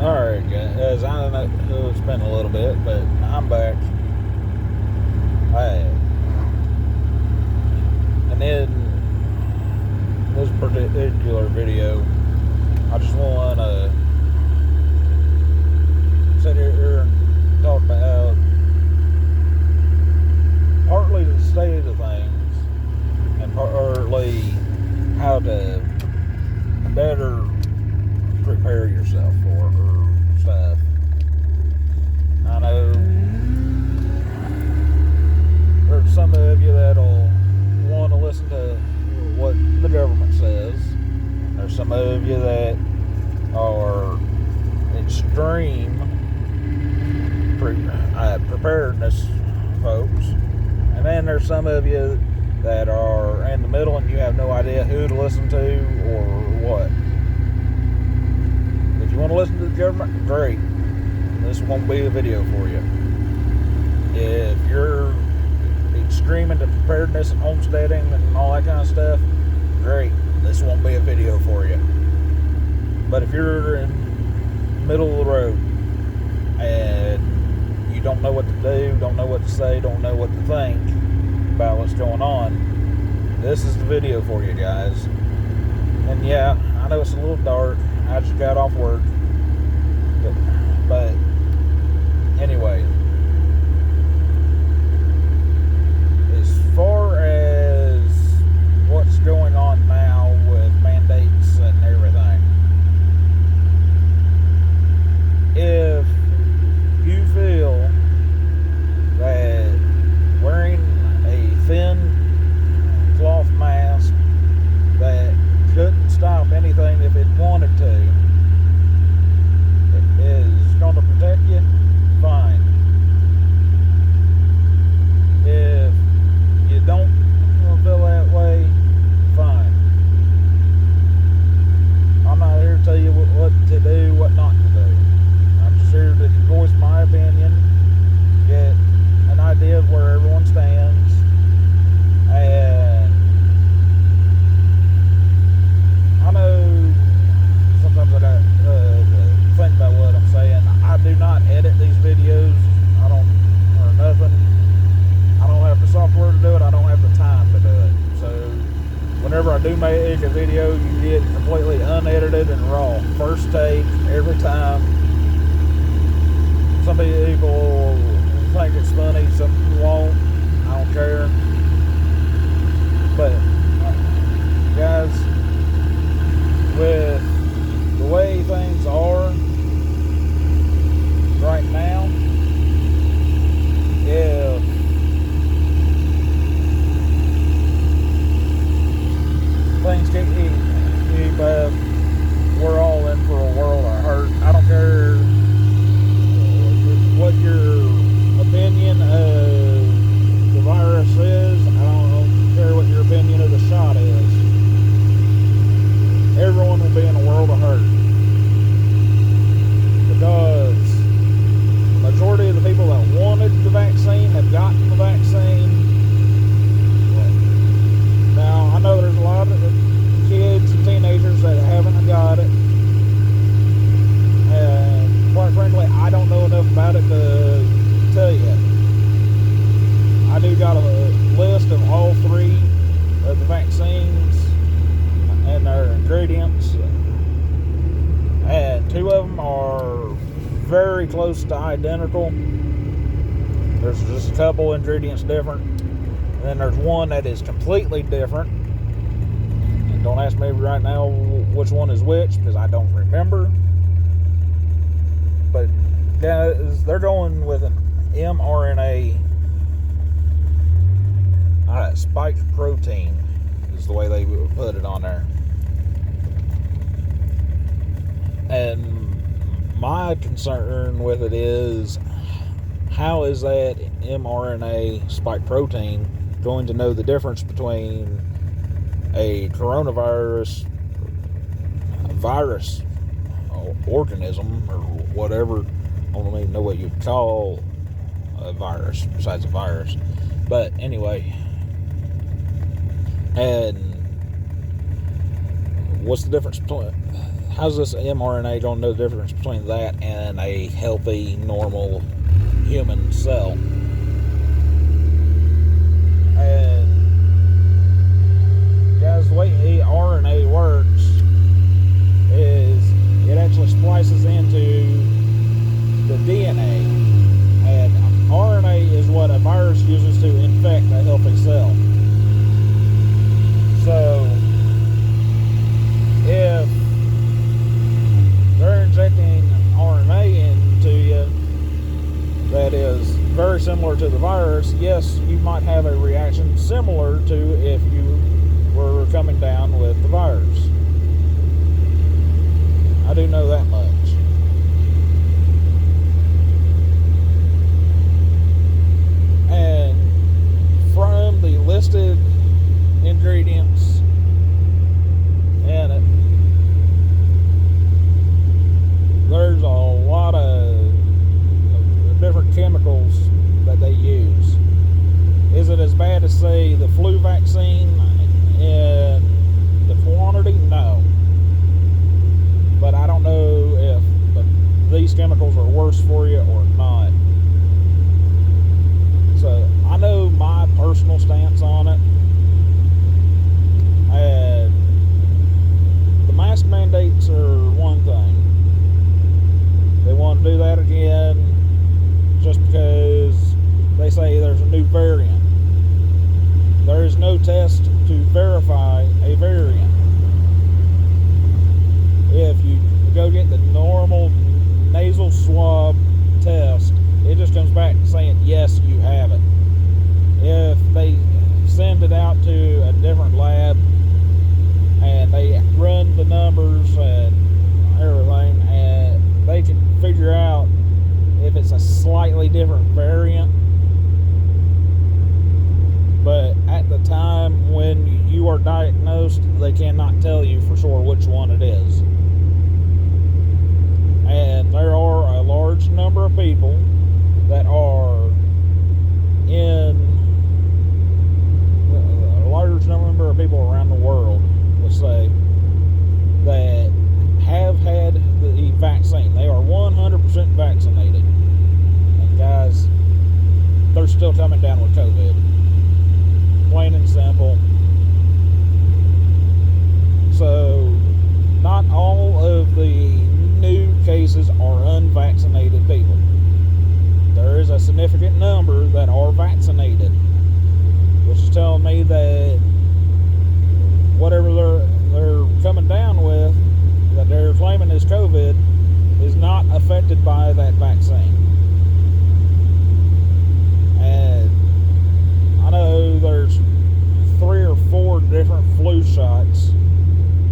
Alright, guys, I know it's been a little bit, but I'm back. Alright, and in this particular video, I just want to sit here and talk about partly the state of things and partly how to better prepare yourself for stuff. I know there's some of you that'll want to listen to what the government says. There's some of you that are extreme preparedness folks, and then there's some of you that are in the middle and you have no idea who to listen to or what. If you want to listen to the government, great. This won't be a video for you. If you're extreme into preparedness and homesteading and all that kind of stuff, great. This won't be a video for you. But if you're in the middle of the road and you don't know what to do, don't know what to say, don't know what to think about what's going on, this is the video for you guys. And yeah, I know it's a little dark. I just got off work. But anyway, as far as what's going on now with mandates and everything, if you feel that wearing a thin cloth mask that couldn't stop anything if it wanted to is going to protect you, fine. If you don't feel that way, fine. I'm not here to tell you what to do, what not to do. I'm just here to voice my opinion, get an idea of where everyone stands, and I know sometimes I got think about what I'm saying. I do not edit these videos. I don't, or nothing. I don't have the software to do it. I don't have the time to do it. So whenever I do make a video, you get completely unedited and raw. First take, every time. Some people think it's funny, some won't. I don't care. But guys, with the way things are right now, if things keep up, we're all in for a world of hurt. I don't care what your opinion of the virus is. I don't care what your opinion of the shot is. Everyone will be in a world of hurt. Because the majority of the people that wanted the vaccine have gotten the vaccine. Now, I know there's a lot of kids and teenagers that haven't got it. And quite frankly, I don't know enough about it to tell you. I do got a list of all three of the vaccines and their ingredients. And two of them are very close to identical. There's just a couple ingredients different. And then there's one that is completely different. And don't ask me right now which one is which, because I don't remember. But guys, they're going with an mRNA spiked protein is the way they put it on there. And my concern with it is, how is that mRNA spike protein going to know the difference between a coronavirus virus organism or whatever? I don't even know what you'd call a virus besides a virus. But anyway, and what's the difference between how's this mRNA going to know the difference between that and a healthy, normal human cell? And guys, the way RNA works is it actually splices into the DNA, and RNA is what a virus uses to infect a healthy cell. So if they're injecting RNA into you that is very similar to the virus, yes, you might have a reaction similar to if you were coming down with the virus. I do know that much. And from the listed ingredients in it, there's a lot of different chemicals that they use. Is it as bad as, say, the flu vaccine in the quantity? No. But I don't know if these chemicals are worse for you or not. So I know my personal stance on it. And the mask mandates are one thing. They want to do that again just because they say there's a new variant. There is no test to verify a variant. If you go get the normal nasal swab test, it just comes back saying, yes, you have it. If they send it out to a different lab and they run the numbers and everything, and they can figure out if it's a slightly different variant, but at the time when you are diagnosed, they cannot tell you for sure which one it is. And there are a large number of people that are in a large number of people around the world, let's say, that have had the vaccine. They are 100% vaccinated. And guys, they're still coming down with COVID. Plain and simple. So, not all of the new cases are unvaccinated people. There is a significant number that are vaccinated, which is telling me that whatever they're coming down with, that they're claiming is COVID, is not affected by that vaccine. And I know there's 3 or 4 different flu shots.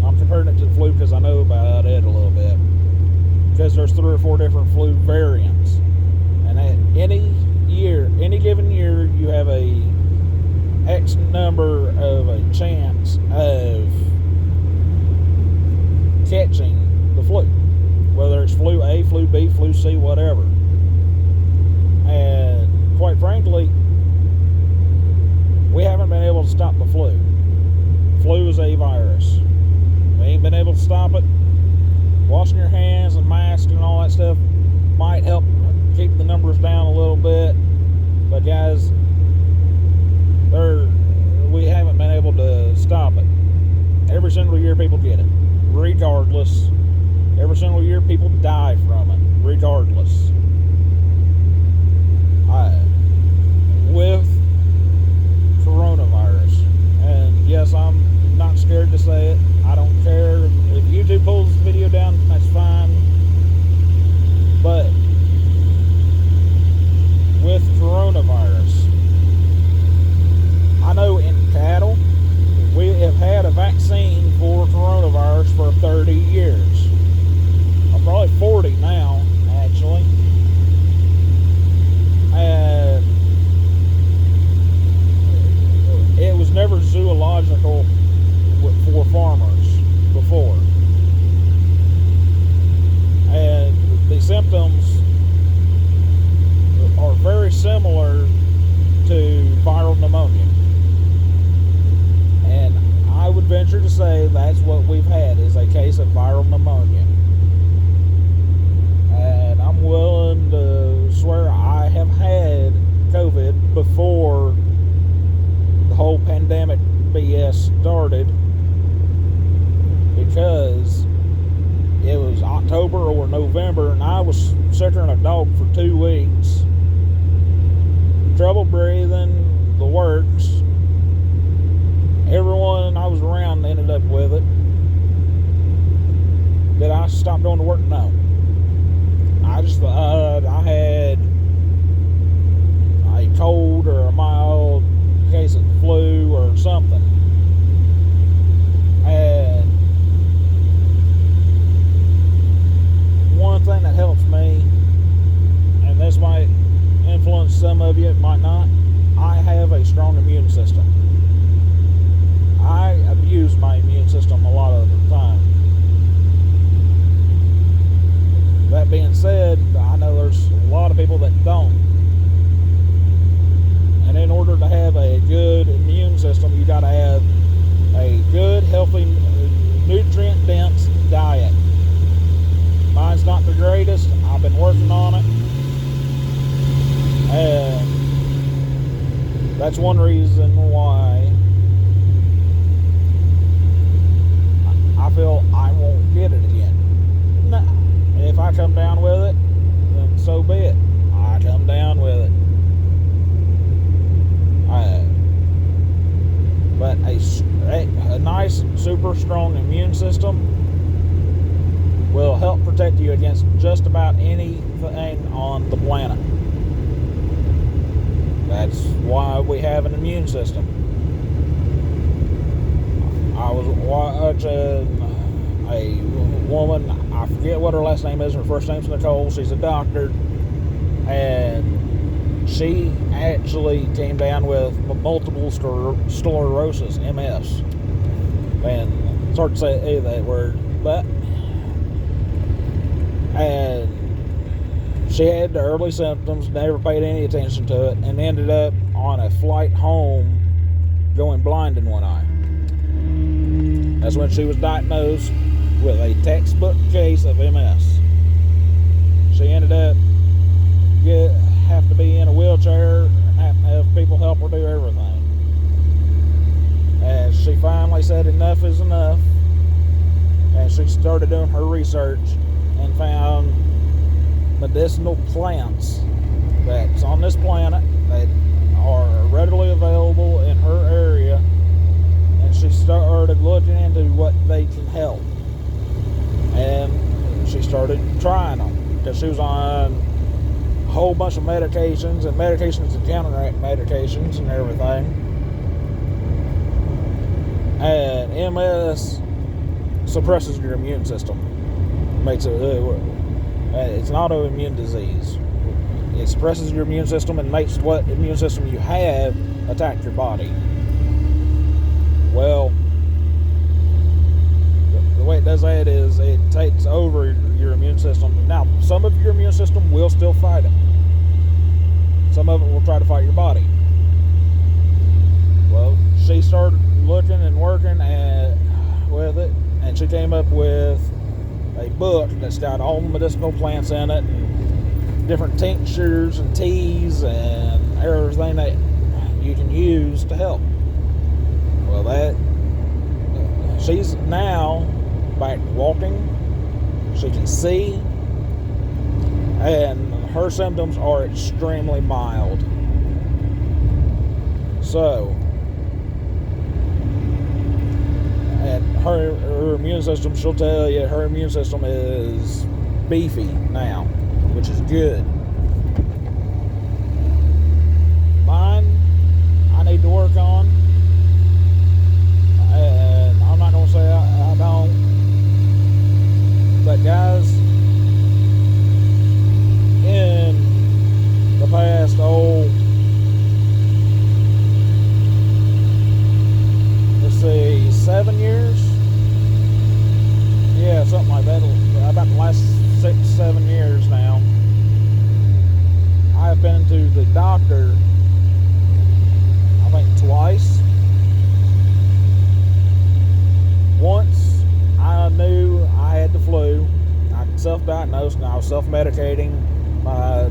I'm comparing it to the flu because I know about it a little bit. Because there's 3 or 4 different flu variants. And at any given year, you have a X number of a chance of catching the flu. Whether it's flu A, flu B, flu C, whatever. And quite frankly, we haven't been able to stop the flu. Flu is a virus. We ain't been able to stop it. Washing your hands and masks and all that stuff might help keep the numbers down a little bit. But guys, we haven't been able to stop it. Every single year people get it. Regardless. Every single year people die from it. Regardless. With coronavirus. And yes, I'm not scared to say it. I don't care if YouTube pulls the video down, that's fine. But with coronavirus, I know in cattle, we have had a vaccine for coronavirus for 30 years. Or probably 40 now, actually. And October or November, and I was sicker than a dog for 2 weeks. Trouble breathing, the works. Everyone I was around ended up with it. Did I stop doing the work? No. I just thought I had a cold or a mild case of the flu or something. And one thing that helps me, and this might influence some of you, it might not, I have a strong immune system. I abuse my immune system a lot of the time. That being said, I know there's a lot of people that don't. And in order to have a good immune system, you got to have a good, healthy, nutrient-dense diet. Mine's not the greatest. I've been working on it. And that's one reason why I feel I won't get it again. Nah, if I come down with it, then so be it. I come down with it. But a nice, super strong immune system will help protect you against just about anything on the planet. That's why we have an immune system. I was watching a woman, I forget what her last name is, her first name's Nicole, she's a doctor, and she actually came down with multiple sclerosis, MS. And it's hard to say that word, but and she had the early symptoms, never paid any attention to it, and ended up on a flight home going blind in one eye. That's when she was diagnosed with a textbook case of MS. She ended up have to be in a wheelchair and have people help her do everything. And she finally said enough is enough, and she started doing her research and found medicinal plants that's on this planet that are readily available in her area, and she started looking into what they can help, and she started trying them because she was on a whole bunch of medications and counteract medications and everything. And MS suppresses your immune system, makes it it's an autoimmune disease. It suppresses your immune system and makes what immune system you have attack your body. Well, the way it does that is it takes over your immune system. Now, some of your immune system will still fight it. Some of it will try to fight your body. Well, she started looking and working with it, and she came up with a book that's got all the medicinal plants in it, and different tinctures and teas and everything that you can use to help. Well, she's now back walking. She can see, and her symptoms are extremely mild. So, and her immune system, she'll tell you her immune system is beefy now, which is good. Mine, I need to work on, and I'm not going to say I don't, but guys, in the past, let's see, 7 years? Yeah, something like that. About the last 6-7 years now, I've been to the doctor, I think twice. Once I knew I had the flu. I self-diagnosed and I was self-medicating. My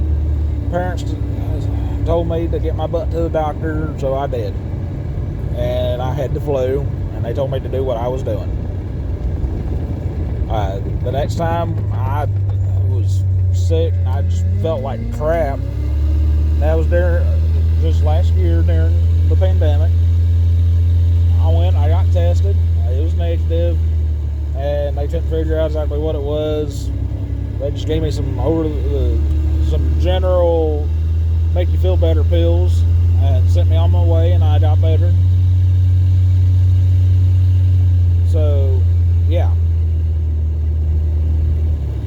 parents told me to get my butt to the doctor, so I did. And I had the flu, and they told me to do what I was doing. The next time I was sick and I just felt like crap, that was just last year during the pandemic. I went, I got tested, it was negative, and they couldn't figure out exactly what it was. They just gave me some general make you feel better pills and sent me on my way, and I got better. So, yeah.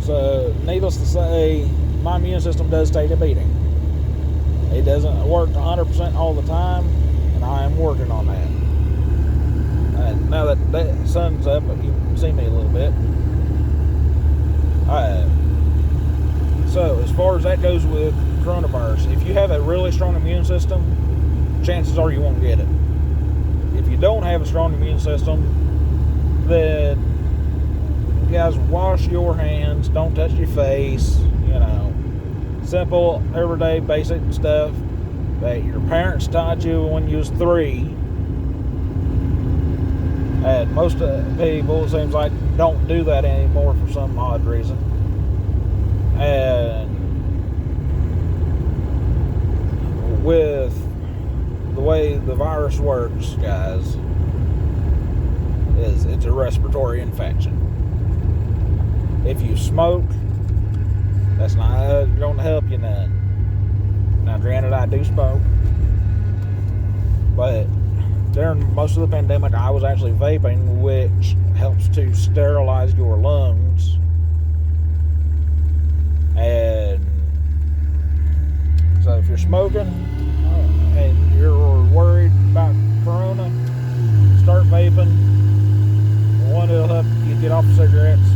So, needless to say, my immune system does take a beating. It doesn't work 100% all the time, and I am working on that. And now that the sun's up, you can see me a little bit. So, as far as that goes with coronavirus, if you have a really strong immune system, chances are you won't get it. If you don't have a strong immune system, then you guys wash your hands, don't touch your face, simple, everyday, basic stuff that your parents taught you when you was 3. And most people, it seems like, don't do that anymore for some odd reason. And with the way the virus works, guys, it's a respiratory infection. If you smoke, that's not going to help you none. Now, granted, I do smoke, but during most of the pandemic, I was actually vaping, which helps to sterilize your lungs. And so if you're smoking and you're worried about corona, start vaping. One, it'll help you get off cigarettes.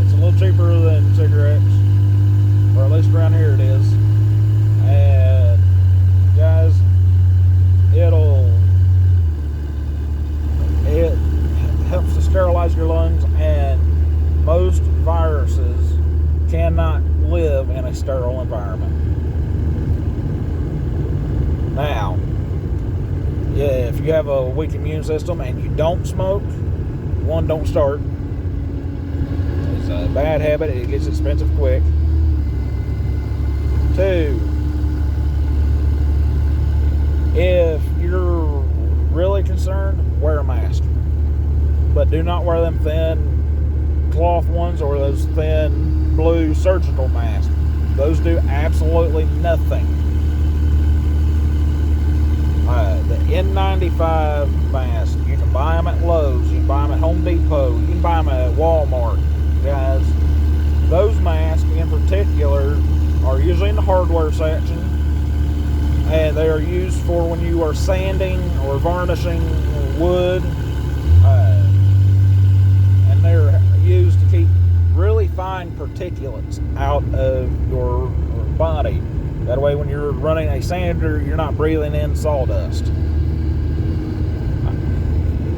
It's a little cheaper than cigarettes, or at least around here it is. And guys, it helps to sterilize your lungs, and most viruses cannot live in a sterile environment. Now, if you have a weak immune system and you don't smoke, one, don't start. It's a bad habit. It gets expensive quick. 2, if you're really concerned, wear a mask. But do not wear them thin cloth ones or those thin blue surgical masks. Those do absolutely nothing. The N95 mask, you can buy them at Lowe's, you can buy them at Home Depot, you can buy them at Walmart. Guys, those masks in particular are usually in the hardware section, and they are used for when you are sanding or varnishing wood, and they're used to keep really fine particulates out of your body. That way when you're running a sander, you're not breathing in sawdust.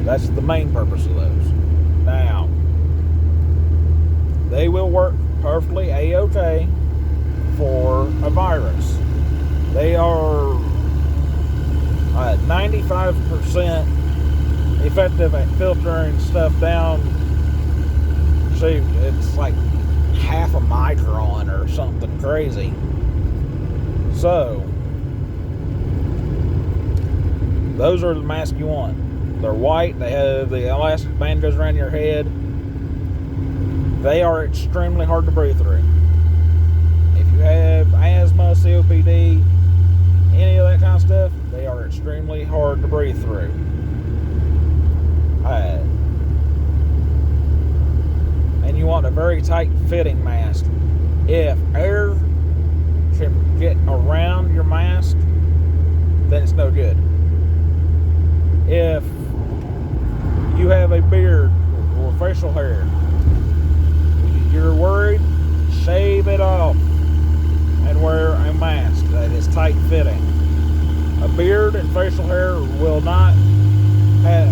That's the main purpose of those. Now, they will work perfectly A-OK for a virus. They are 95% effective at filtering stuff down. See, it's like half a micron or something crazy. So, those are the masks you want. They're white, they have the elastic band goes around your head. They are extremely hard to breathe through. If you have asthma, COPD, any of that kind of stuff, they are extremely hard to breathe through. And you want a very tight fitting mask. If air can get around your mask, then it's no good. If you have a beard or facial hair, you're worried, shave it off and wear a mask that is tight fitting. A beard and facial hair will not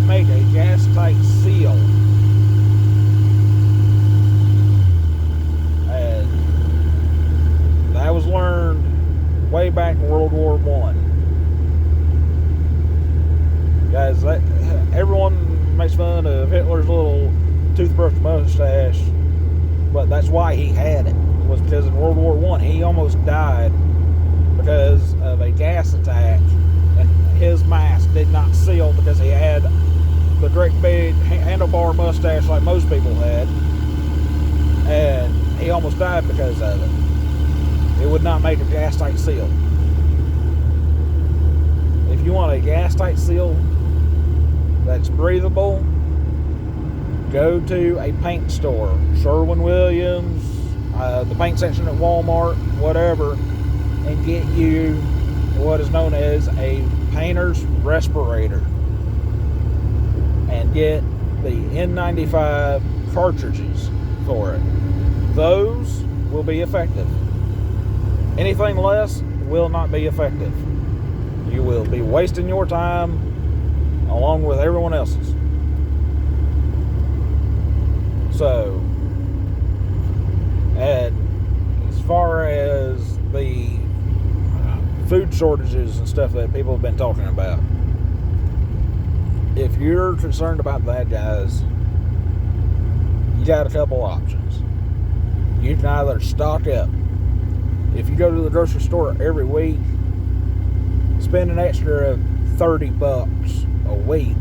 make a gas tight seal. And that was learned way back in World War I. Guys, everyone makes fun of Hitler's little toothbrush mustache But that's why he had it. It was because in World War I, he almost died because of a gas attack, and his mask did not seal because he had the great big handlebar mustache like most people had, and he almost died because of it. It would not make a gas tight seal. If you want a gas tight seal that's breathable, go to a paint store, Sherwin-Williams, the paint section at Walmart, whatever, and get you what is known as a painter's respirator, and get the N95 cartridges for it. Those will be effective. Anything less will not be effective. You will be wasting your time along with everyone else's. So, and as far as the food shortages and stuff that people have been talking about, if you're concerned about that, guys, you got a couple options. You can either stock up. If you go to the grocery store every week, spend an extra $30 a week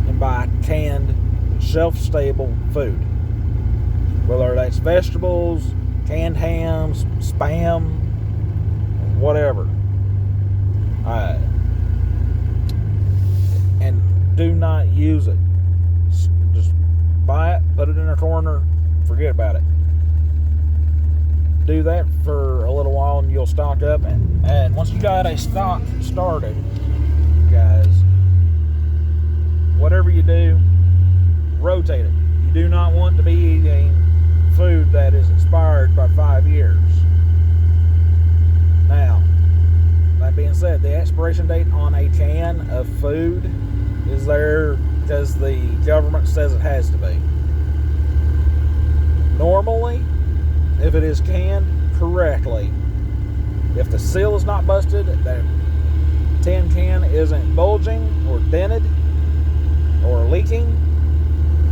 and buy canned, shelf-stable food. Whether that's vegetables, canned hams, Spam, whatever. And do not use it. Just buy it, put it in a corner, forget about it. Do that for a little while and you'll stock up. And once you got a stock started, guys, whatever you do, rotate it. You do not want to be eating food that is expired by 5 years. Now, that being said, the expiration date on a can of food is there because the government says it has to be. Normally, if it is canned correctly, if the seal is not busted, that tin can isn't bulging or dented or leaking,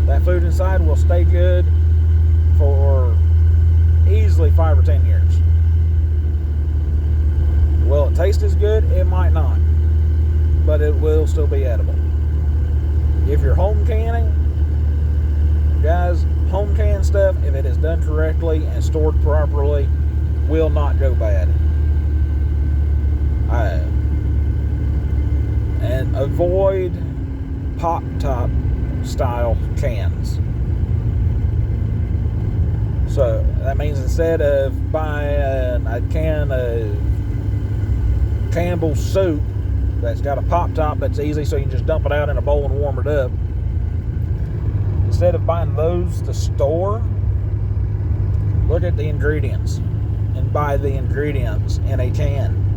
that food inside will stay good for easily 5 or 10 years. Will it taste as good? It might not, but it will still be edible. If you're home canning, guys, home canned stuff, if it is done correctly and stored properly, will not go bad. And avoid pop-top style cans. So that means instead of buying a can of Campbell's soup that's got a pop top that's easy so you can just dump it out in a bowl and warm it up, instead of buying those to store, look at the ingredients and buy the ingredients in a can.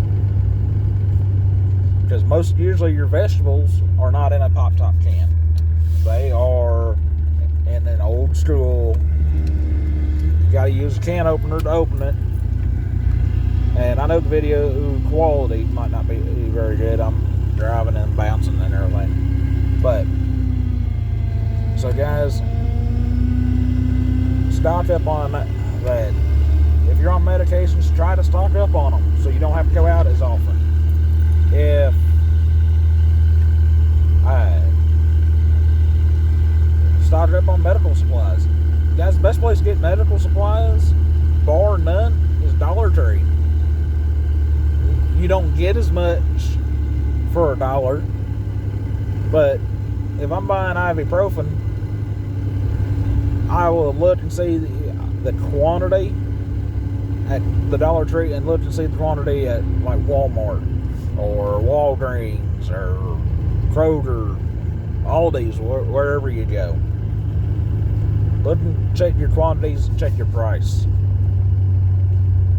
Because usually your vegetables are not in a pop top can. They are in an old school, you got to use a can opener to open it. And I know the video quality might not be very good. I'm driving and bouncing and everything. But, so guys, stock up on that. If you're on medications, try to stock up on them so you don't have to go out as often. If stock up on medical supplies. Guys, the best place to get medical supplies, bar none, is Dollar Tree. You don't get as much for $1, but if I'm buying ibuprofen, I will look and see the quantity at the Dollar Tree and look and see the quantity at like Walmart or Walgreens or Kroger, Aldi's, wherever you go. Look and check your quantities and check your price.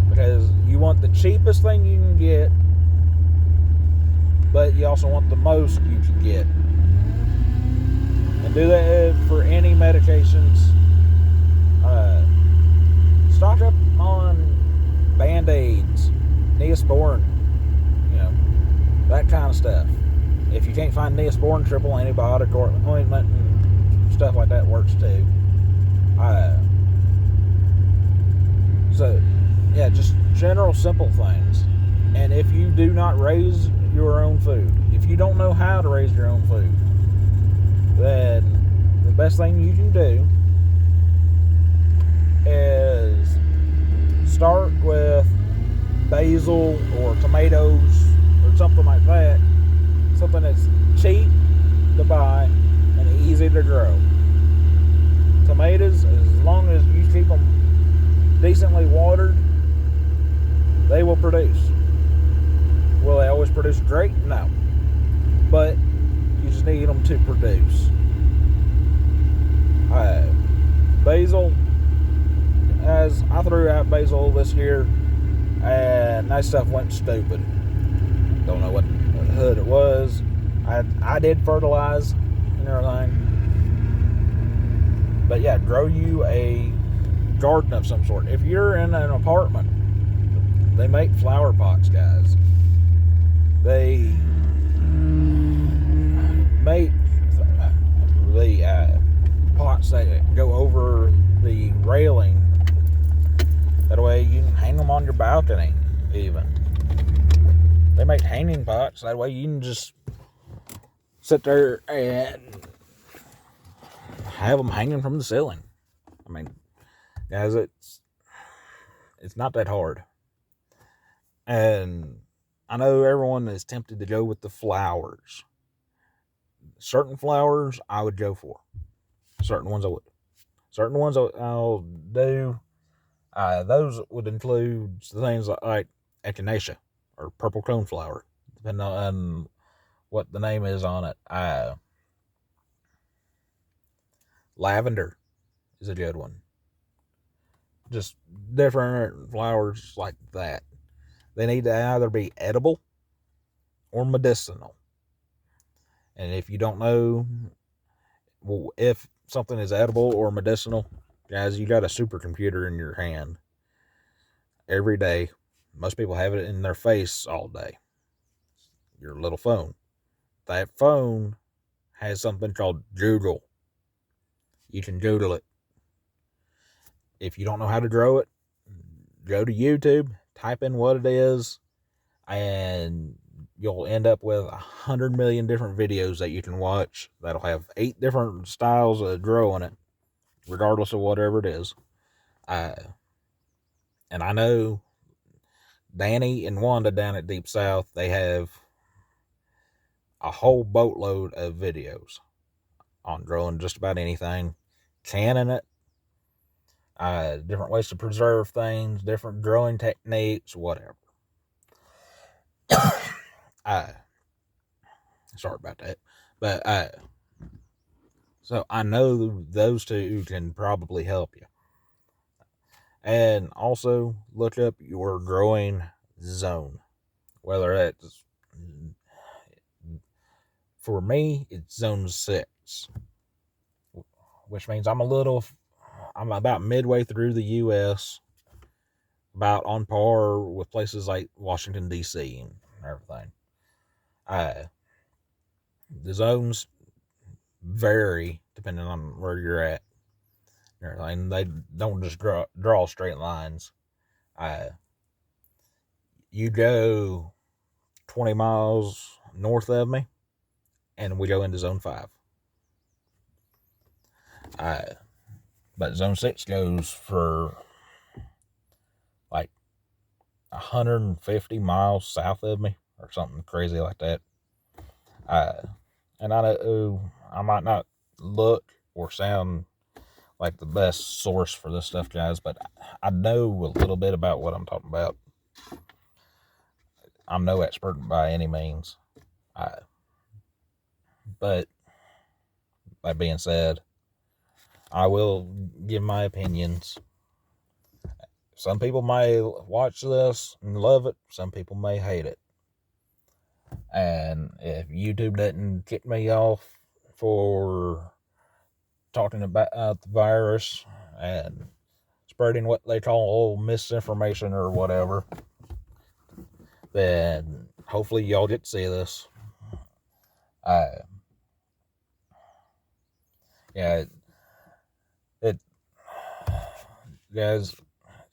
Because you want the cheapest thing you can get, but you also want the most you can get. And do that for any medications. Stock up on Band-Aids, Neosporin, that kind of stuff. If you can't find Neosporin, triple antibiotic or ointment and stuff like that works too. general simple things. And if you do not raise your own food, if you don't know how to raise your own food, then the best thing you can do is start with basil or tomatoes or something like that. Something that's cheap to buy and easy to grow. Tomatoes, as long as you keep them decently watered, they will produce. Will they always produce great? No. But you just need them to produce. Basil, as I threw out basil this year, and that stuff went stupid. Don't know what hood it was. I did fertilize and everything. But yeah, grow you a garden of some sort. If you're in an apartment, they make flower pots, guys. They make the pots that go over the railing. That way you can hang them on your balcony, even. They make hanging pots. That way you can just sit there and have them hanging from the ceiling. I mean, guys, it's not that hard. And I know everyone is tempted to go with the flowers. Certain flowers I would go for. Certain ones I would. Certain ones I'll do. Those would include things like echinacea or purple coneflower, depending on what the name is on it. Lavender is a good one. Just different flowers like that. They need to either be edible or medicinal. And if you don't know if something is edible or medicinal, guys, you got a supercomputer in your hand every day. Most people have it in their face all day. Your little phone. That phone has something called Google. You can Google it. If you don't know how to grow it, go to YouTube, type in what it is, and you'll end up with 100 million different videos that you can watch that'll have 8 different styles of growing it, regardless of whatever it is. And I know Danny and Wanda down at Deep South, they have a whole boatload of videos on growing just about anything, canning it, different ways to preserve things, different growing techniques, whatever. Sorry about that. But so I know those two can probably help you. And also look up your growing zone. Whether that's, for me, it's zone 6. Which means I'm about midway through the U.S., about on par with places like Washington, D.C. and everything. The zones vary depending on where you're at. And they don't just draw straight lines. You go 20 miles north of me, and we go into zone 5. But zone 6 goes for like 150 miles south of me, or something crazy like that. And I know I might not look or sound like the best source for this stuff, guys, but I know a little bit about what I'm talking about. I'm no expert by any means. But that being said, I will give my opinions. Some people may watch this and love it. Some people may hate it. And if YouTube doesn't kick me off for talking about the virus and spreading what they call misinformation or whatever, then hopefully y'all get to see this. Guys,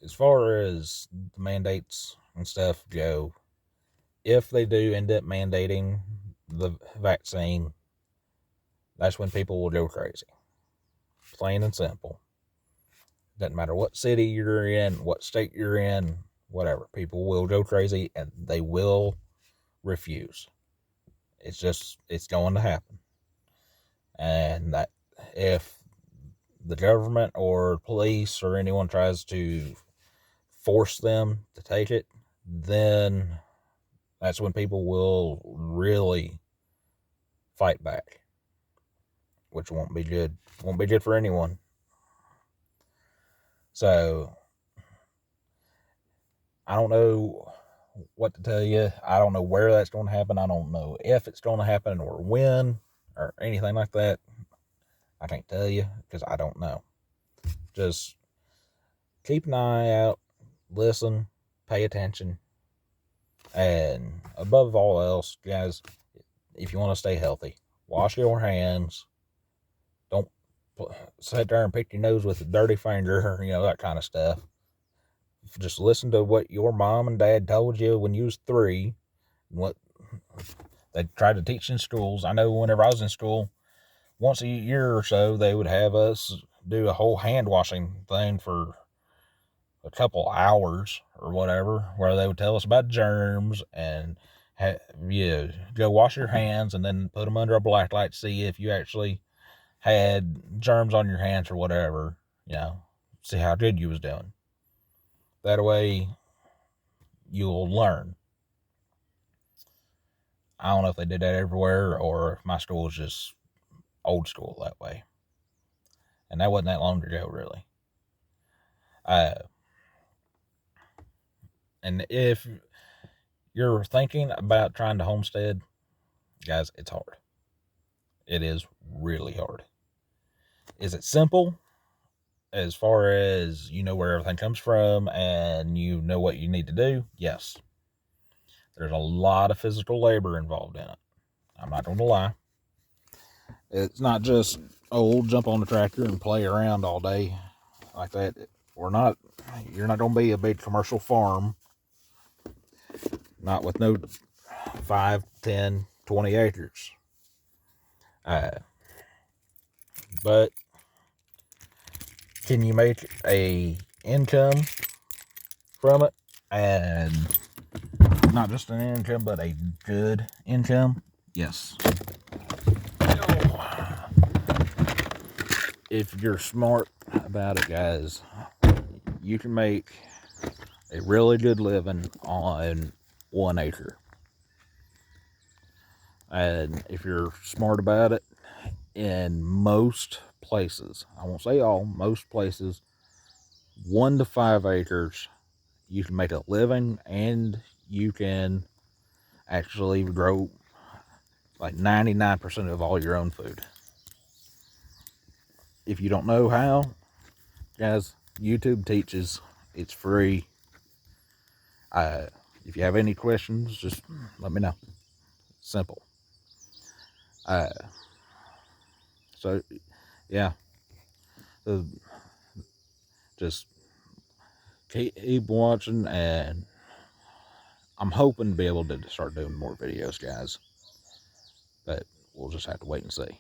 as far as the mandates and stuff go, if they do end up mandating the vaccine, that's when people will go crazy. Plain and simple. Doesn't matter what city you're in, what state you're in, whatever. People will go crazy and they will refuse. It's going to happen. And that if the government or police or anyone tries to force them to take it, then that's when people will really fight back, which won't be good. Won't be good for anyone. So I don't know what to tell you. I don't know where that's going to happen. I don't know if it's going to happen or when or anything like that. I can't tell you because I don't know. Just keep an eye out, listen, pay attention, and above all else, guys, if you want to stay healthy, wash your hands. Don't sit there and pick your nose with a dirty finger, that kind of stuff. Just listen to what your mom and dad told you when you was 3, and what they tried to teach in schools. I know whenever I was in school, once a year or so, they would have us do a whole hand washing thing for a couple hours or whatever, where they would tell us about germs and go wash your hands and then put them under a black light to see if you actually had germs on your hands or whatever, see how good you was doing. That way you'll learn. I don't know if they did that everywhere or if my school was just old school that way. And that wasn't that long ago, really. And if you're thinking about trying to homestead, guys, it's hard. It is really hard. Is it simple? As far as you know where everything comes from and you know what you need to do, yes. There's a lot of physical labor involved in it. I'm not going to lie. It's not just, we'll jump on the tractor and play around all day like that. You're not going to be a big commercial farm. Not with no 5, 10, 20 acres. But can you make a income from it? And not just an income, but a good income? Yes. If you're smart about it, guys, you can make a really good living on 1 acre. And if you're smart about it, in most places, I won't say all, most places, 1 to 5 acres, you can make a living and you can actually grow like 99% of all your own food. If you don't know how, guys, YouTube teaches. It's free. If you have any questions, just let me know. Simple. So yeah, just keep watching, and I'm hoping to be able to start doing more videos, guys, but we'll just have to wait and see.